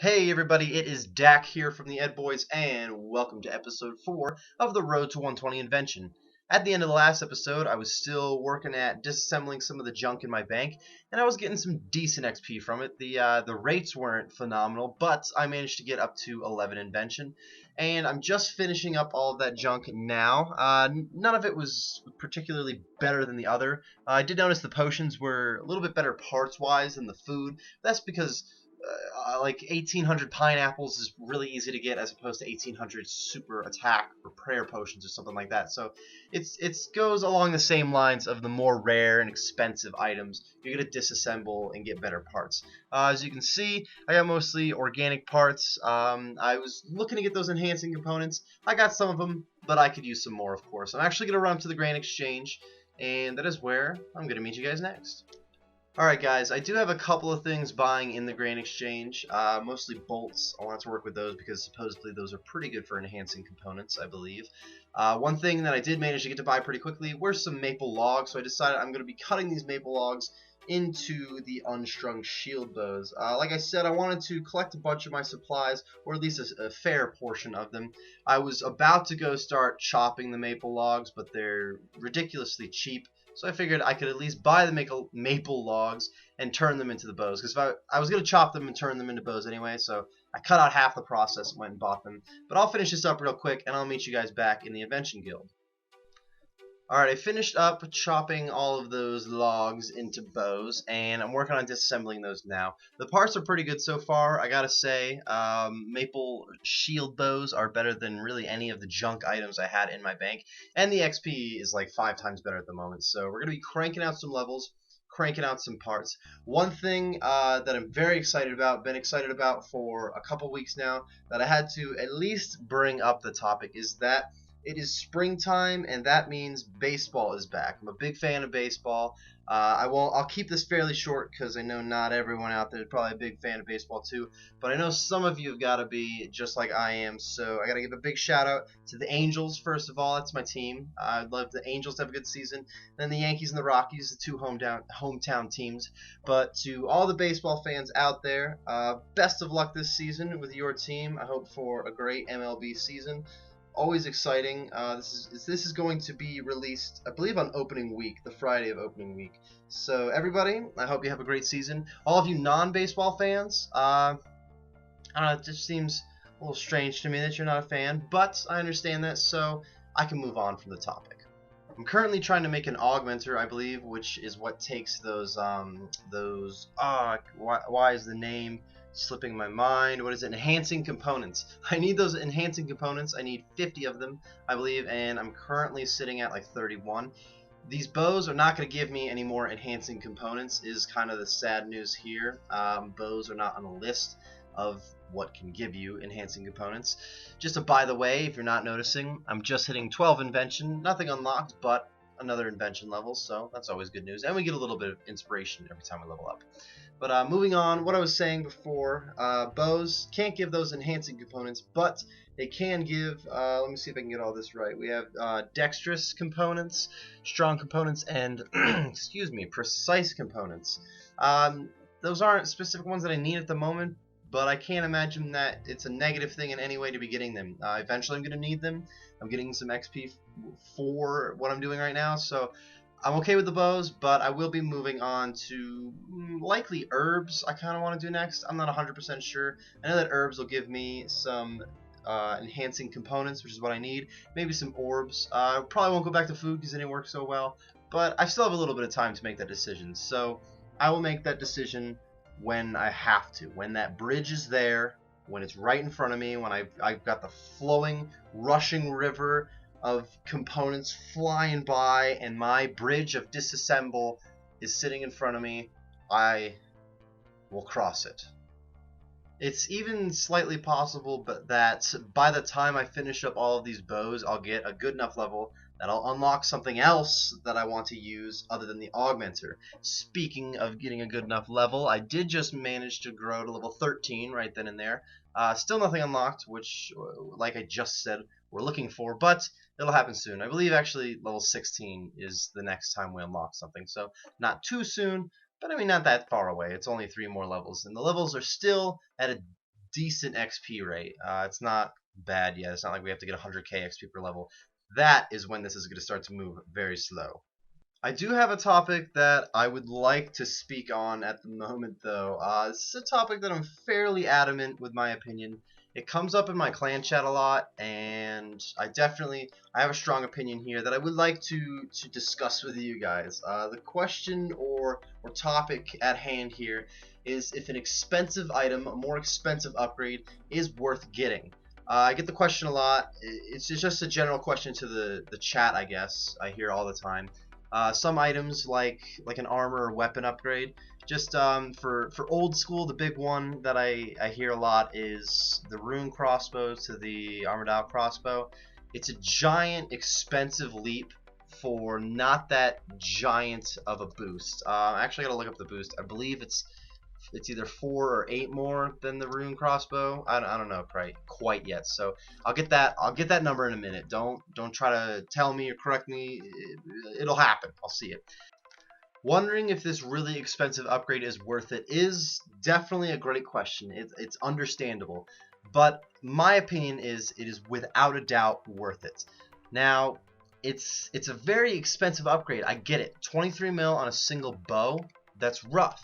Hey everybody, it is Dak here from the Ed Boys, and welcome to episode 4 of the Road to 120 Invention. At the end of the last episode, I was still working at disassembling some of the junk in my bank, and I was getting some decent XP from it. The rates weren't phenomenal, but I managed to get up to 11 Invention, and I'm just finishing up all of that junk now. None of it was particularly better than the other. I did notice the potions were a little bit better parts-wise than the food. That's because like 1800 pineapples is really easy to get as opposed to 1800 super attack or prayer potions or something like that. So it goes along the same lines of the more rare and expensive items you're going to disassemble and get better parts. As you can see, I got mostly organic parts. I was looking to get those enhancing components. I got some of them, but I could use some more, of course. I'm actually going to run up to the Grand Exchange, and that is where I'm going to meet you guys next. Alright guys, I do have a couple of things buying in the Grand Exchange, mostly bolts. I want to work with those because supposedly those are pretty good for enhancing components, I believe. One thing that I did manage to get to buy pretty quickly were some maple logs, so I decided I'm going to be cutting these maple logs into the unstrung shield bows. Like I said, I wanted to collect a bunch of my supplies, or at least a fair portion of them. I was about to go start chopping the maple logs, but they're ridiculously cheap. So I figured I could at least buy the maple logs and turn them into the bows. Because if I was going to chop them and turn them into bows anyway, so I cut out half the process and went and bought them. But I'll finish this up real quick, and I'll meet you guys back in the Invention Guild. Alright, I finished up chopping all of those logs into bows, and I'm working on disassembling those now. The parts are pretty good so far, I gotta say. Maple shield bows are better than really any of the junk items I had in my bank, and the XP is like 5 times better at the moment. So we're going to be cranking out some levels, cranking out some parts. One thing that I'm very excited about, been excited about for a couple weeks now, that I had to at least bring up the topic is that it is springtime, and that means baseball is back. I'm a big fan of baseball. I'll keep this fairly short because I know not everyone out there is probably a big fan of baseball too. But I know some of you have got to be just like I am. So I got to give a big shout out to the Angels first of all. That's my team. I'd love the Angels to have a good season. Then the Yankees and the Rockies, the two hometown teams. But to all the baseball fans out there, best of luck this season with your team. I hope for a great MLB season. Always exciting. This is going to be released, I believe, on opening week, the Friday of opening week. So everybody, I hope you have a great season. All of you non-baseball fans, I don't know, it just seems a little strange to me that you're not a fan, but I understand that, so I can move on from the topic. I'm currently trying to make an augmenter, I believe, which is what takes those why is the name slipping my mind? What is it? Enhancing components. I need those enhancing components. I need 50 of them, I believe, and I'm currently sitting at like 31. These bows are not going to give me any more enhancing components, is kind of the sad news here. Bows are not on the list of what can give you enhancing components. Just a by the way, if you're not noticing, I'm just hitting 12 invention, nothing unlocked, but another invention level, so that's always good news. And we get a little bit of inspiration every time we level up. But moving on, what I was saying before, bows can't give those enhancing components, but they can give, let me see if I can get all this right. We have dexterous components, strong components, and, excuse me, precise components. Those aren't specific ones that I need at the moment, but I can't imagine that it's a negative thing in any way to be getting them. Eventually I'm going to need them. I'm getting some XP for what I'm doing right now, so I'm okay with the bows, but I will be moving on to likely herbs I kind of want to do next. I'm not 100% sure. I know that herbs will give me some enhancing components, which is what I need. Maybe some orbs. Probably won't go back to food because it didn't work so well, but I still have a little bit of time to make that decision. So I will make that decision when I have to. When that bridge is there, when it's right in front of me, when I've got the flowing, rushing river of components flying by and my bridge of disassemble is sitting in front of me, I will cross it. It's even slightly possible but that by the time I finish up all of these bows, I'll get a good enough level that I'll unlock something else that I want to use other than the augmenter. Speaking of getting a good enough level, I did just manage to grow to level 13 right then and there. Still nothing unlocked, which, like I just said, we're looking for, but it'll happen soon. I believe actually level 16 is the next time we unlock something, so not too soon, but I mean not that far away. It's only 3 more levels, and the levels are still at a decent XP rate. It's not bad yet. It's not like we have to get 100k XP per level. That is when this is going to start to move very slow. I do have a topic that I would like to speak on at the moment, though. This is a topic that I'm fairly adamant with my opinion. It comes up in my clan chat a lot, and I have a strong opinion here that I would like to discuss with you guys. The question or topic at hand here is if an expensive item, a more expensive upgrade, is worth getting. I get the question a lot. It's just a general question to the chat, I guess. I hear all the time. Some items like an armor or weapon upgrade. Just for old school, the big one that I hear a lot is the rune crossbow to the armored out crossbow. It's a giant expensive leap for not that giant of a boost. I actually gotta look up the boost. I believe it's either 4 or 8 more than the rune crossbow. I don't know quite yet. So I'll get that number in a minute. Don't try to tell me or correct me. It'll happen. I'll see it. Wondering if this really expensive upgrade is worth it is definitely a great question. It's understandable, but my opinion is it is without a doubt worth it. Now, it's a very expensive upgrade. I get it. 23 mil on a single bow. That's rough.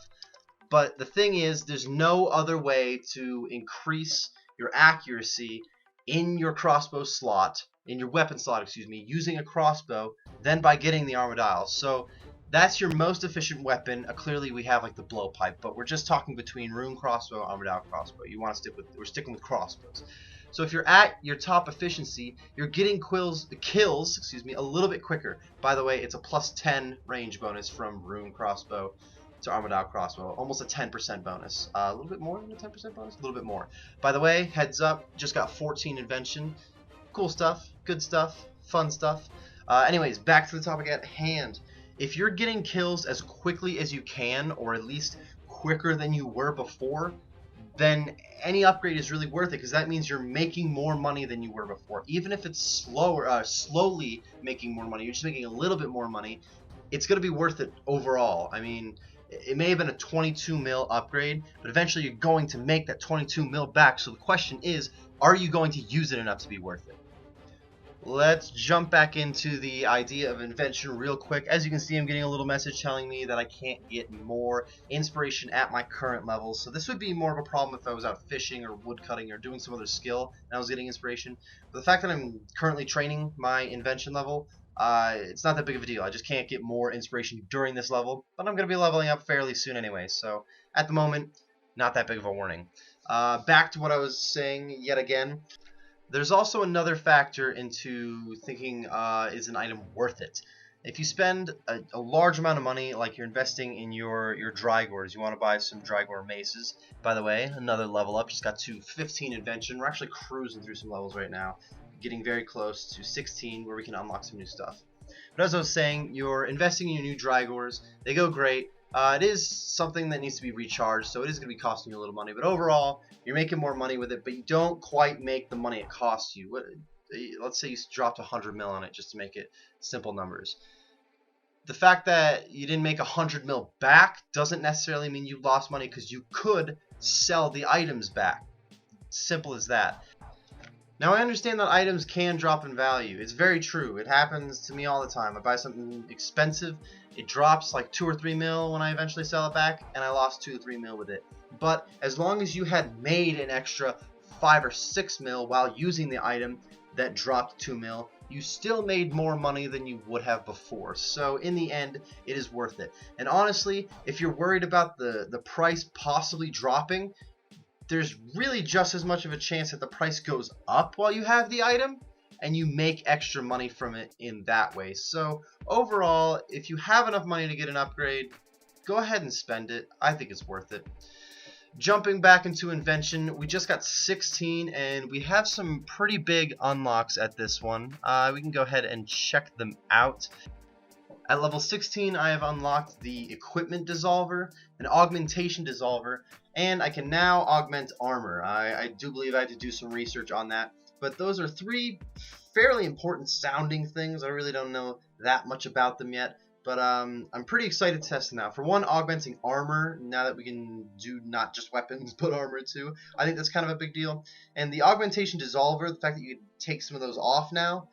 But the thing is, there's no other way to increase your accuracy in your crossbow slot, in your weapon slot, excuse me, using a crossbow than by getting the armored dial. So that's your most efficient weapon. Clearly, we have like the blowpipe, but we're just talking between rune crossbow, armored out crossbow. You want to we're sticking with crossbows. So if you're at your top efficiency, you're getting kills, a little bit quicker. By the way, it's a plus 10 range bonus from rune crossbow to armored out crossbow, almost a 10% bonus. A little bit more than a 10% bonus, a little bit more. By the way, heads up, just got 14 invention. Cool stuff, good stuff, fun stuff. Anyways, back to the topic at hand. If you're getting kills as quickly as you can, or at least quicker than you were before, then any upgrade is really worth it, because that means you're making more money than you were before. Even if it's slowly making more money, you're just making a little bit more money, it's going to be worth it overall. I mean, it may have been a 22 mil upgrade, but eventually you're going to make that 22 mil back. So the question is, are you going to use it enough to be worth it? Let's jump back into the idea of invention real quick. As you can see, I'm getting a little message telling me that I can't get more inspiration at my current level. So this would be more of a problem if I was out fishing or woodcutting or doing some other skill and I was getting inspiration. But the fact that I'm currently training my invention level, it's not that big of a deal. I just can't get more inspiration during this level, but I'm going to be leveling up fairly soon anyway. So at the moment, not that big of a warning. Back to what I was saying yet again. There's also another factor into thinking, is an item worth it? If you spend a large amount of money, like you're investing in your Drygores, you want to buy some Drygore maces. By the way, another level up, just got to 15 invention. We're actually cruising through some levels right now, getting very close to 16 where we can unlock some new stuff. But as I was saying, you're investing in your new Drygores. They go great. It is something that needs to be recharged, so it is going to be costing you a little money. But overall, you're making more money with it, but you don't quite make the money it costs you. Let's say you dropped 100 mil on it just to make it simple numbers. The fact that you didn't make 100 mil back doesn't necessarily mean you lost money, because you could sell the items back. Simple as that. Now, I understand that items can drop in value. It's very true. It happens to me all the time. I buy something expensive, it drops like 2 or 3 mil when I eventually sell it back, and I lost 2 to 3 mil with it. But as long as you had made an extra 5 or 6 mil while using the item that dropped 2 mil, you still made more money than you would have before. So in the end, it is worth it. And honestly, if you're worried about the price possibly dropping, there's really just as much of a chance that the price goes up while you have the item, and you make extra money from it in that way. So overall, if you have enough money to get an upgrade, go ahead and spend it. I think it's worth it. Jumping back into invention, we just got 16, and we have some pretty big unlocks at this one. We can go ahead and check them out. At level 16, I have unlocked the Equipment Dissolver, an Augmentation Dissolver, and I can now augment armor. I do believe I had to do some research on that, but those are 3 fairly important sounding things. I really don't know that much about them yet, But I'm pretty excited to test them out. For one, augmenting armor, now that we can do not just weapons, but armor too, I think that's kind of a big deal. And the augmentation dissolver, the fact that you can take some of those off now,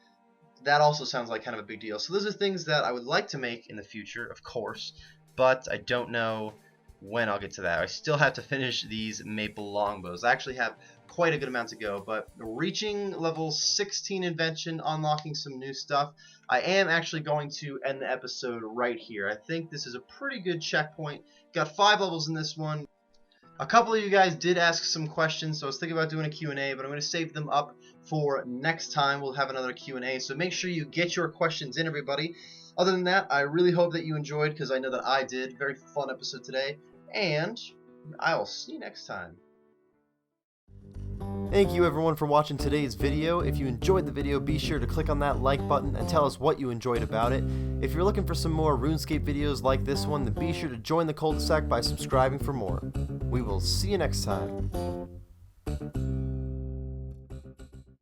that also sounds like kind of a big deal. So those are things that I would like to make in the future, of course, but I don't know when I'll get to that. I still have to finish these maple longbows. I actually have quite a good amount to go, but reaching level 16 invention, unlocking some new stuff, I am actually going to end the episode right here. I think this is a pretty good checkpoint. Got 5 levels in this one. A couple of you guys did ask some questions, so I was thinking about doing a Q&A, but I'm going to save them up for next time. We'll have another Q&A, so make sure you get your questions in, everybody. Other than that, I really hope that you enjoyed, because I know that I did. Very fun episode today, and I will see you next time. Thank you everyone for watching today's video. If you enjoyed the video, be sure to click on that like button and tell us what you enjoyed about it. If you're looking for some more RuneScape videos like this one, then be sure to join the cul-de-sac by subscribing for more. We will see you next time.